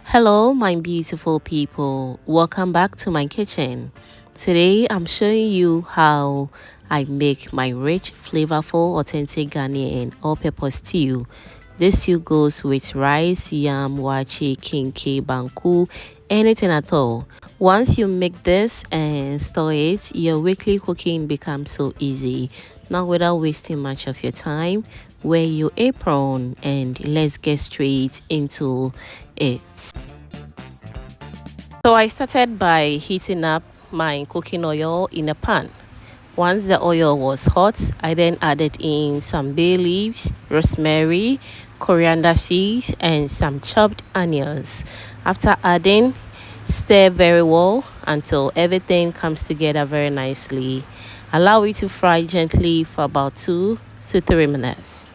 Hello, my beautiful people. Welcome back to my kitchen. Today, I'm showing you how I make my rich, flavorful, authentic Ghanaian all-purpose stew. This stew goes with rice, yam, wache, kinke, banku, anything at all. Once you make this and store it, your weekly cooking becomes so easy. Not without wasting much of your time, wear your apron and let's get straight into it. So I started by heating up my cooking oil in a pan. Once the oil was hot, I then added in some bay leaves, rosemary, coriander seeds, and some chopped onions. After adding, stir very well until everything comes together very nicely. Allow it to fry gently for about 2 to 3 minutes.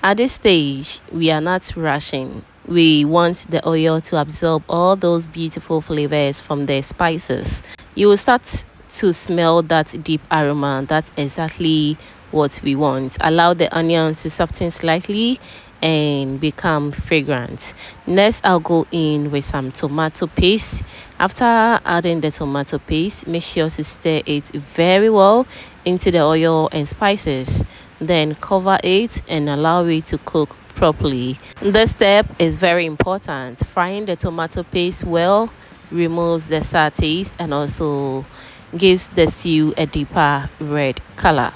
At this stage, we are not rushing. We want the oil to absorb all those beautiful flavors from the spices. You will start to smell that deep aroma. That's exactly what we want. Allow the onion to soften slightly and become fragrant. Next, I'll go in with some tomato paste. After adding the tomato paste, make sure to stir it very well into the oil and spices. Then cover it and allow it to cook properly. This step is very important. Frying the tomato paste well removes the sour taste and also gives the stew a deeper red color.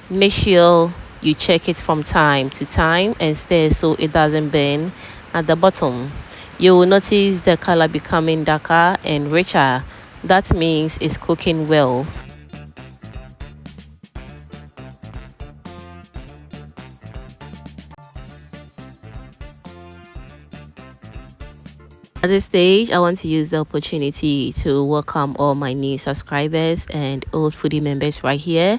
Make sure you check it from time to time and stir so it doesn't burn at the bottom. You will notice the color becoming darker and richer. That means it's cooking well. At this stage, I want to use the opportunity to welcome all my new subscribers and old foodie members right here.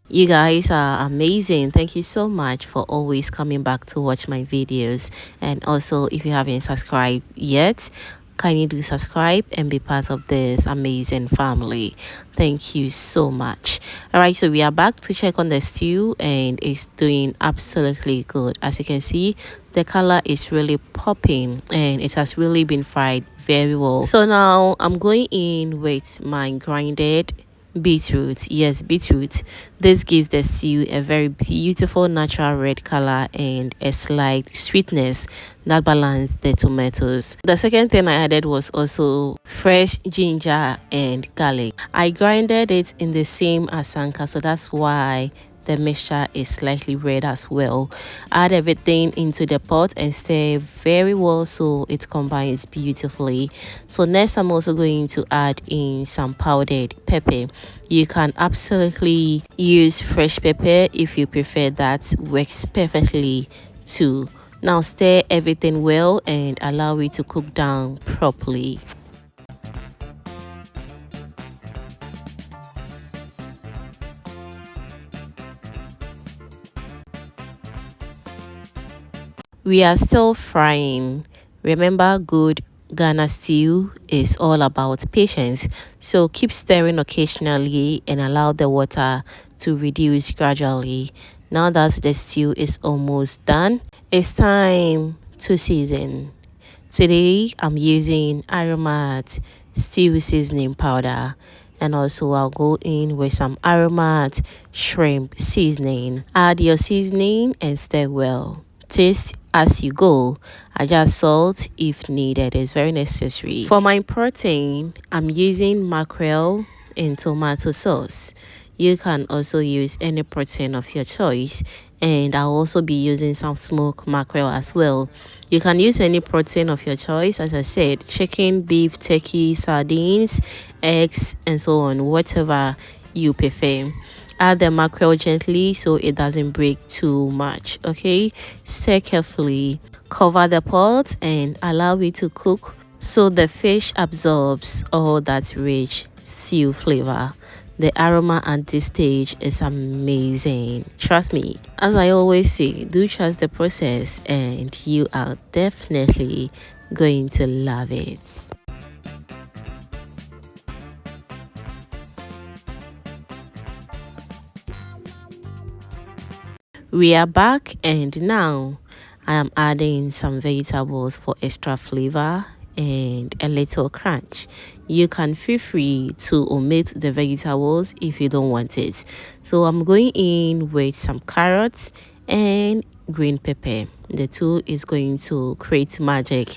You guys are amazing. Thank you so much for always coming back to watch my videos. And also, if you haven't subscribed yet, kindly do subscribe and be part of this amazing family. Thank you so much. All right, so we are back to check on the stew and it's doing absolutely good. As you can see, the color is really popping and it has really been fried very well. So now I'm going in with my grinded beetroot. Yes, beetroot. This gives the stew a very beautiful natural red color and a slight sweetness that balance the tomatoes. The second thing I added was also fresh ginger and garlic. I grinded it in the same asanka, so that's why the mixture is slightly red as well. Add everything into the pot and stir very well so it combines beautifully. So next, I'm also going to add in some powdered pepper. You can absolutely use fresh pepper if you prefer. That works perfectly too. Now stir everything well and allow it to cook down properly. We are still frying. Remember, good Ghana stew is all about patience. So keep stirring occasionally and allow the water to reduce gradually. Now that the stew is almost done, it's time to season. Today, I'm using Aromatic stew seasoning powder. And also I'll go in with some Aromatic shrimp seasoning. Add your seasoning and stir well. Taste as you go. Adjust salt if needed. It's very necessary. For my protein, I'm using mackerel in tomato sauce. You can also use any protein of your choice, and I'll also be using some smoked mackerel as well. You can use any protein of your choice, as I said, chicken, beef, turkey, sardines, eggs, and so on, whatever you prefer. Add the mackerel gently so it doesn't break too much. Okay, stir carefully, cover the pot and allow it to cook so the fish absorbs all that rich stew flavor. The aroma at this stage is amazing. Trust me. As I always say, do trust the process and you are definitely going to love it. We are back and now I am adding some vegetables for extra flavor and a little crunch. You can feel free to omit the vegetables if you don't want it. So I'm going in with some carrots and green pepper. The two is going to create magic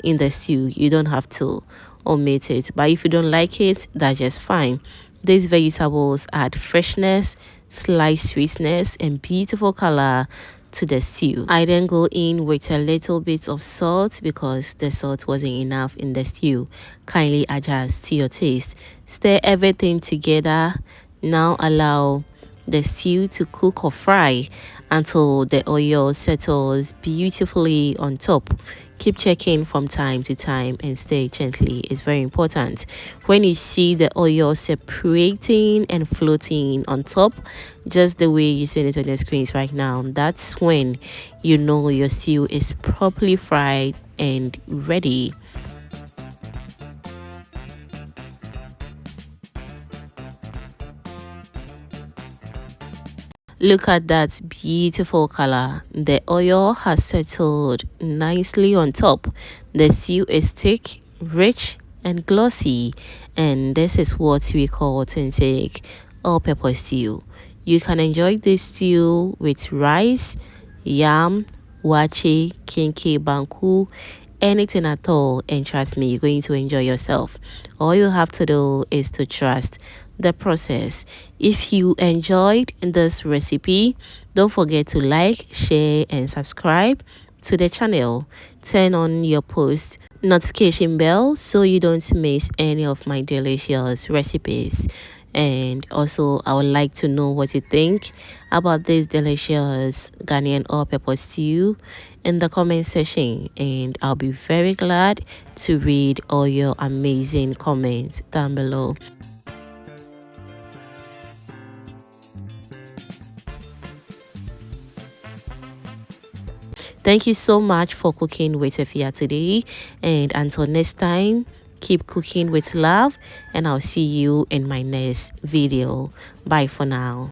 in the stew. You don't have to omit it, but if you don't like it, that's just fine. These vegetables add freshness, slight sweetness, and beautiful color to the stew. I then go in with a little bit of salt because the salt wasn't enough in the stew. Kindly adjust to your taste. Stir everything together. Now allow the stew to cook or fry until the oil settles beautifully on top. Keep checking from time to time and stir gently. It's very important. When you see the oil separating and floating on top, just the way you see it on the screens right now, that's when you know your stew is properly fried and ready. Look at that beautiful color. The oil has settled nicely on top. The stew is thick, rich, and glossy. And this is what we call authentic all-purpose stew. You can enjoy this stew with rice, yam, wache, kinky, banku, anything at all, and trust me, you're going to enjoy yourself. All you have to do is to trust the process. If you enjoyed this recipe, don't forget to like, share, and subscribe to the channel. Turn on your post notification bell so you don't miss any of my delicious recipes. And also, I would like to know what you think about this delicious Ghanaian all-purpose stew in the comment section, and I'll be very glad to read all your amazing comments down below. Thank you so much for cooking with Efia today, and until next time, keep cooking with love, and I'll see you in my next video. Bye for now.